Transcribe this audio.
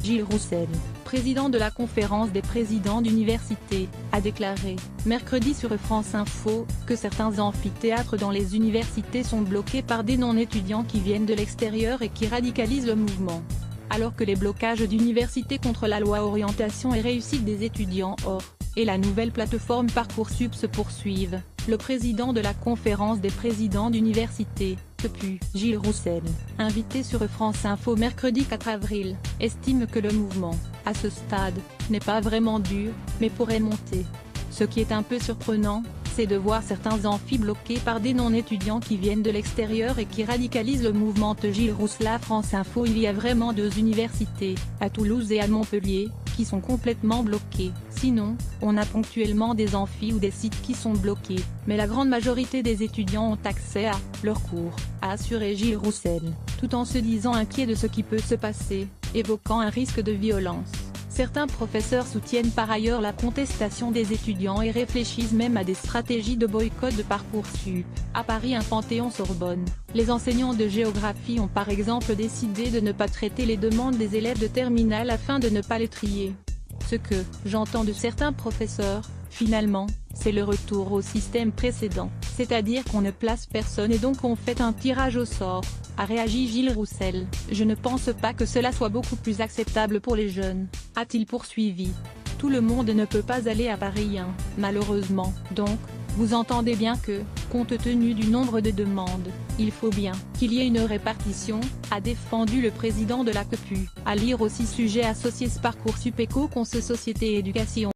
Gilles Roussel, président de la conférence des présidents d'université, a déclaré, mercredi sur France Info, que certains amphithéâtres dans les universités sont bloqués par des non-étudiants qui viennent de l'extérieur et qui radicalisent le mouvement. Alors que les blocages d'universités contre la loi orientation et réussite des étudiants et la nouvelle plateforme Parcoursup se poursuivent, le président de la conférence des présidents d'université, CEPU, Gilles Roussel, invité sur France Info mercredi 4 avril, estime que le mouvement, à ce stade, n'est pas vraiment dur, mais pourrait monter. Ce qui est un peu surprenant, c'est de voir certains amphis bloqués par des non-étudiants qui viennent de l'extérieur et qui radicalisent le mouvement. Gilles Roussel à France Info. Il y a vraiment 2 universités, à Toulouse et à Montpellier, qui sont complètement bloquées. Sinon, on a ponctuellement des amphis ou des sites qui sont bloqués, mais la grande majorité des étudiants ont accès à leurs cours, a assuré Gilles Roussel, tout en se disant inquiet de ce qui peut se passer, évoquant un risque de violence. Certains professeurs soutiennent par ailleurs la contestation des étudiants et réfléchissent même à des stratégies de boycott de Parcoursup. À Paris, un Panthéon-Sorbonne, les enseignants de géographie ont par exemple décidé de ne pas traiter les demandes des élèves de terminale afin de ne pas les trier. Ce que j'entends de certains professeurs, finalement, c'est le retour au système précédent, c'est-à-dire qu'on ne place personne et donc on fait un tirage au sort, a réagi Gilles Roussel. Je ne pense pas que cela soit beaucoup plus acceptable pour les jeunes, a-t-il poursuivi. Tout le monde ne peut pas aller à Paris, malheureusement, donc, vous entendez bien que, compte tenu du nombre de demandes, il faut bien qu'il y ait une répartition, a défendu le président de la CEPU. À lire aussi sujet associé Parcoursup Éco Conce Société Éducation.